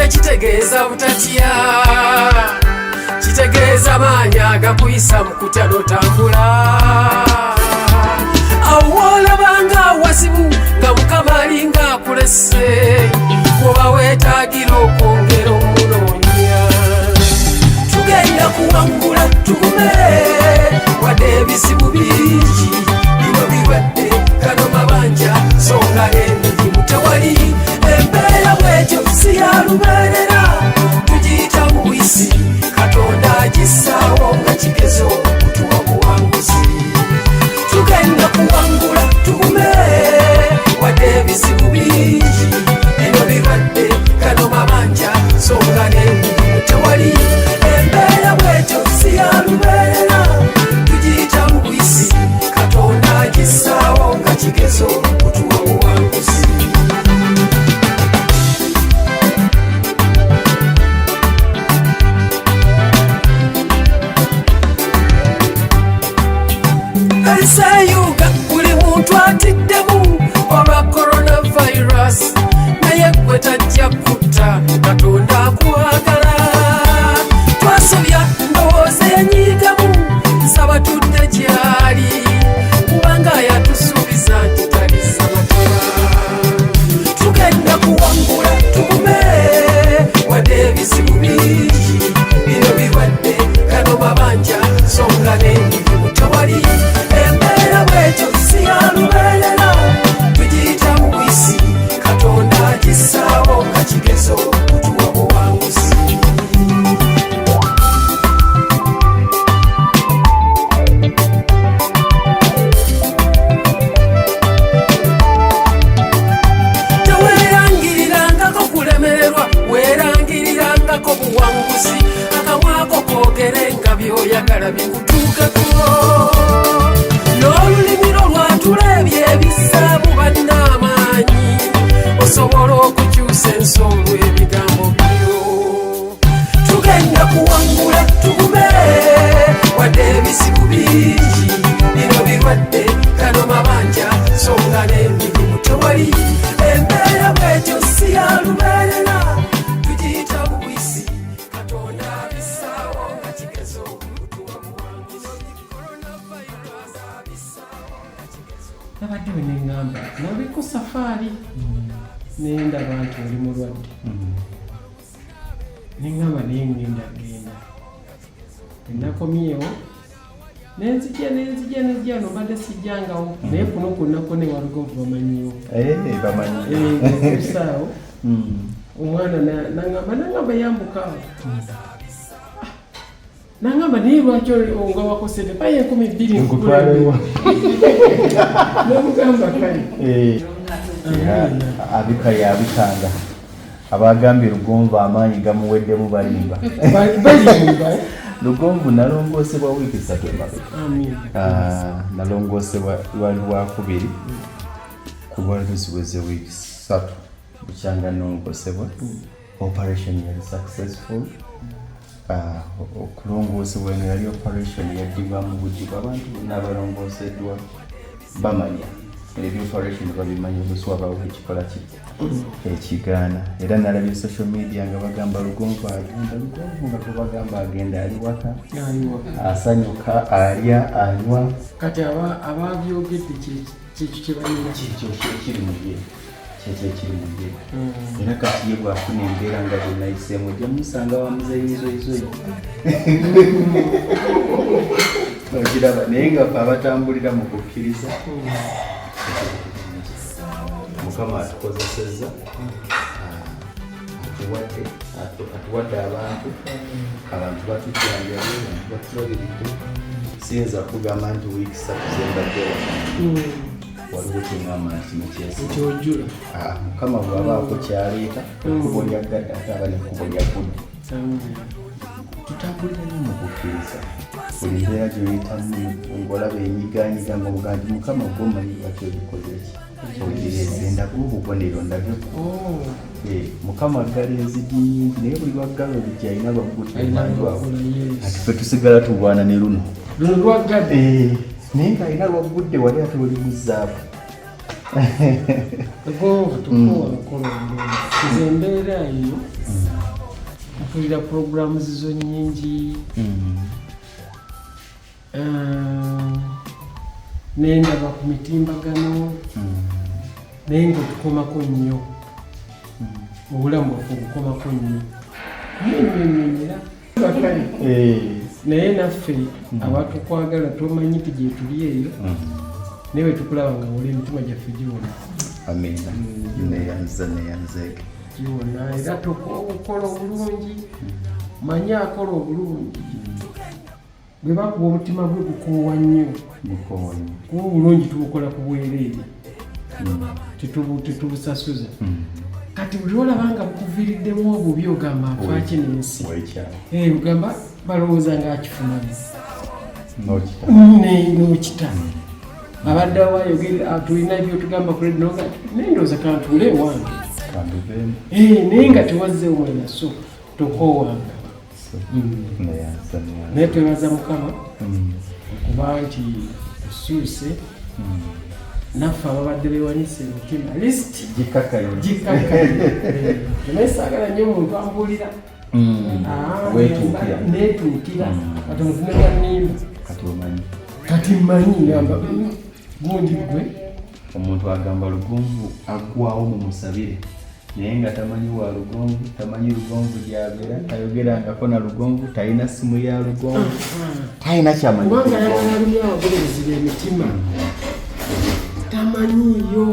kitegeeza butatya, kitegeeza maanyi agakuyisa mu kutya n'otambula. Awo olabanga wasibu nga Mukama alinga akulese, kuba weetaagira okwongera omunoonya. Tugenda kuwangula tugume, wadde ebizibu bingi bino birwadde gano mabanja, songa n'emirimu tewali. Embeera bwetyo si ya lubeerera, tugiyita mubisi, Katonda agissaawo nga kigezo okutuwa buwanguzi. Tugenda kuwangula tugume, wadde ebizibu bingi bino birwadde gano mabanja, songa n'emirimu tewali. Embeera bwetyo si ya lubeerera, tugiyita mubisi, Katonda agissaawo nga kigezo okutuwa buwanguzi. Ensayuga buli muntu atiddemu olwa coronavirus, naye gwe tajja kutta, Katonda akwagala. Twasobya ndowooza enyigamu, nsaba tudde gy'ali, kubanga yatusuubiza nti taliza mataba. Tugenda kuwangula tugume, wadde ebizibu bingi bino birwadde gano mabanja, songa n'emirimu tewali. Embeera bwetyo si ya lubeerera, tugiyita mubisi, Katonda agissaawo nga kigezo okutuwa buwanguzi. Teweerangirirangako kulemererwa, weerangirirangako buwanguzi. Akamwako koogere nga by'oyagala bikutuukeko, n'olulimi lwo lwatulebye ebisaabu bannamaanyi, osobola okukyusa ensonga ebigambo byo. Tugenda kuwangula tugume, wadde ebizibu bingi bino birwadde gano mabanja, songa n'emirimu tewali. Embeera bwetyo si ya lubeerera, tugiyita bubwisi, Katonda abissaawo nga kigezo okutuwa buwanguzi. Nabadde we neŋŋamba nabiko safaari nendaba nti oli mulwadde, neŋŋamba naye ŋŋenda genda. Enakomyewo nenzija nobadde sijjangawo, naye kuno kunnako ne Walugonvu bamanyiwo. Saawo omwana naŋŋamba yambukaawo, naŋŋamba naye lwaki nga wakosede paye 2,000 nkutwalewo. nomugamba kale abikaya abikanga abagambye Lugonvu amaanyi gamuweddemu balimba. Lugonvu nalongoosebwa wiiki 3 emabega. Nalongoosebwa lwali lwakubiri ku lwali luziweze wiiki 3 bukyanga nongoosebwa. Operation yali successful. Okulongoosebwa eno yali operation yaddibwamu buddibwa, abantu bonna abalongooseddwa bamanya ebyo operation babimanyi oluswabawo ekikola ekigaana. Era nalabye social media nga bagamba Lugonvu agenda, Lugonvu nga tubagamba agenda ali waka, asanyuka, alya, anywa. Kati ababyogedde kyekyo kyebanyira kikyo kiri mu ye, kyekyo ekiri mu ye. Era kati ye bwafuna embeera nga bwenayiseemu ojja musanga wamuzeyizoyizoyi. Okiraba naye nga abatambulira mu kukkiriza Mukama atukozesezza, atuwadde abantu batujjanjabye, abantu batulabiridde. Siyinza kugamba nti wiiki 3 zembaddewa waliwo kyeŋŋamba nti kino kyojjula. Mukama bw'abaako kyaleeta ekkubo lya gadde ate aba n'ekkubo lya gudde. Tutambulira nnyo mu kukkiriza, buli mbeera gy'oyitamu ng'olaba enyiganyiga ng'obuga nti Mukama gw'omanyi lwaki obikoze eki, ogirenda gw'obubonero ndabyo. Mukama aggala enzigi nnyingi naye buli lwaggala oluggi alina lwaggudde manjwawo. Ati ffe tusigala tulwana ne luno lwaggadde, naye ng'alina lwaggudde wali ate oli muzzaabu. Lugonvu tukola nze embeera eyo mpulira programu zizo nnyingi nendaba ku mitimbagano naye nga otukomako nnyo obulamu bwaffe obukomako nnyo nyenyera naye naffe abatukwagala tomanyi nti gye tuli eyo naye wetukulaba nga woli emitima gyaffe giwona giwona era tokola obulungi manyi akola obulungi bwe bakuba omutima gwe gukoowa nnyo kuba obulungi tubukola ku bwereere tetubusasuza kati buli olaba nga bukuviiriddemu obubi ogamba nfaaki n'ensi ogamba balowooza nga akifunamu n'okita abadde awayogera tulina byotugamba kulednoga naye ndowooza kantuule ewange naye nga tewazze omwena so tokoowanga naye twebaza Mukama okuba nti osuuse naffe ababadde bewanise emitima lisiti gikakaye naye saagala nnyo omuntu ambuulira neetuukira kati omuntu neganimba kati mmanyi ngamba gundi gwe omuntu agamba lugonvu aggwawo mu musabire naye nga tamanyi wa lugonvu tamanyi lugonvu gy'abeera tayogerangako na lugonvu talina simu ya lugonvu talina kyamanyi kubanga yalabye abagoberezi b'emitima tamanyiyo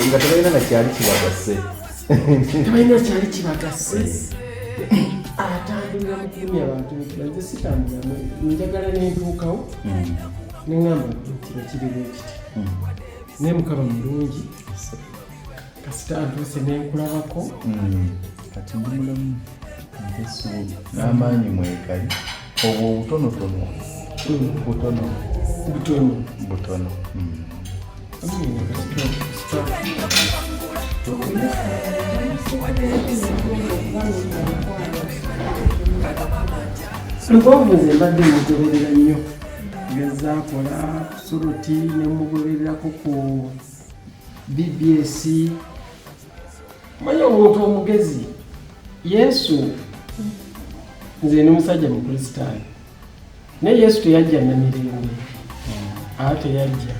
nga tebalina na kyali kibagase tebalina kyali kibagase atambulira mu kulumya abantu nze sitambula njagala nentuukawo neŋŋamba kino kiriwo ekiti naye Mukama mulungi kasita ntuuse nenkulabako kati ndi mulamu ntesuubi n'amaanyi mwekali obwo obutonotono butono lugonvu nze mbadde mugoberera nnyo ngezaakola soroti nemugobererako ku BBS manyi omuntu omugezi Yesu nze ni musajja mukristaayo naye Yesu teyajja na mirembe teyajja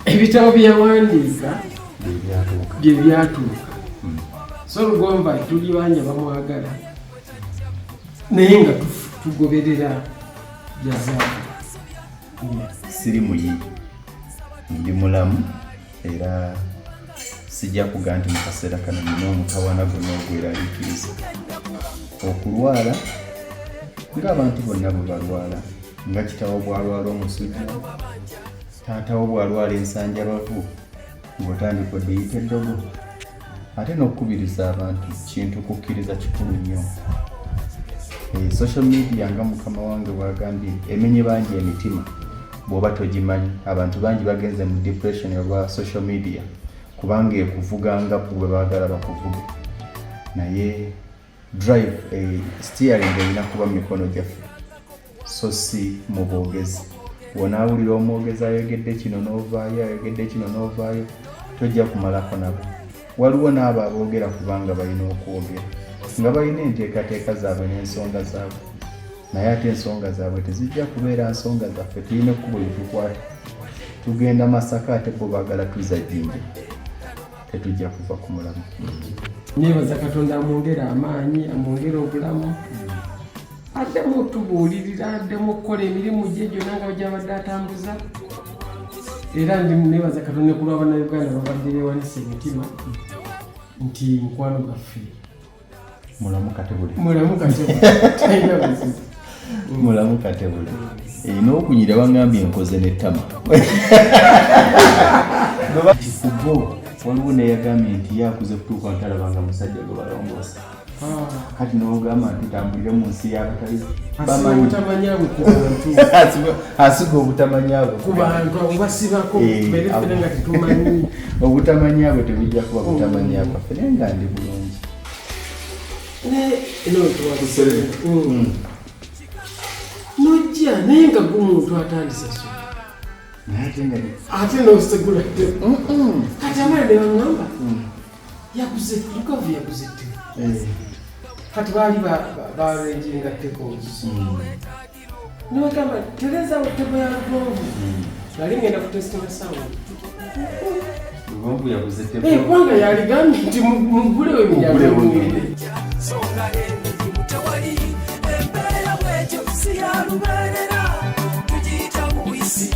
ebitabo byeyawandiika bye byatuuka so lugomba tuli banja bamwagala naye nga tugoberera jazaabu siri muyi ndi mulamu era sijja kugaa nti mu kaseera kano nina omutawana gonna ogweraliikiriza okulwala ng'abantu bonna bwe balwala nga kitawo bwalwala omusujja taatawo bwalwala ensanjalavu ng'otandika oddeyita eddogo ate n'okukubiriza abantu kintu kukkiriza kikulu nnyo social media nga mukama wange bwagambye emenye bangi emitima bw'oba togimanyi abantu bangi bagenze mu depression olwa social media kubanga ekuvuga nga bwe baagala bakuvuge naye drive steering erina kuba mu mikono gyaffe so si mu bwogezi wonaawulira omwogezi ayogedde kino n'ovaayo ayogedde kino n'ovaayo tojja kumalako nabo waliwo n'abo aboogera kubanga balina okwogera nga balina enteekateeka zaabwe n'ensonga zaabwe naye ate ensonga zaabwe tezijja kubeera nsonga zaffe tulina ekkubo lyetukwata tugenda Masaka ate bo baagala tuzza Jinja tetujja kuva ku mulamu nebaza Katonda amwongera amaanyi amwongera obulamu addemu otubuulirira addemu okukola emirimu gye gyonna nga gyabadde atambuza era nebaza Katonda ku lw'Abannayuganda babadde beewanisa emitima nti mukwano gaffe mulamu katebule mulamu katebule n'okunyira bangambye enkoze n'ettama kubo waliwo neyagambye nti yakuze kutuuka ntalabanga musajja gwe balongoosa kati n'ogamba nti tambulire mu nsi y'abatali asiga obutamanyabwe ku bantu obasibako berefere nga tetumanyi obutamanyabwe tebijja kuba butamanyabwe fere nga ndi bulungi nojja naye nga g'omuntu atandise so ate n'osegula ttemu kati amaana ne baŋŋamba yaguze lukavu yaguze ttemu kati baali balenjinga tekozi niwagamba tereza tebo ya lugonvu nali ngenda kutestinga sawa lugonvu yabuze tebo kwanga yaligambye nti mugulewo emiryango songa emirimu tewali embeera bwetyo si ya lubeerera tugiyita buyisi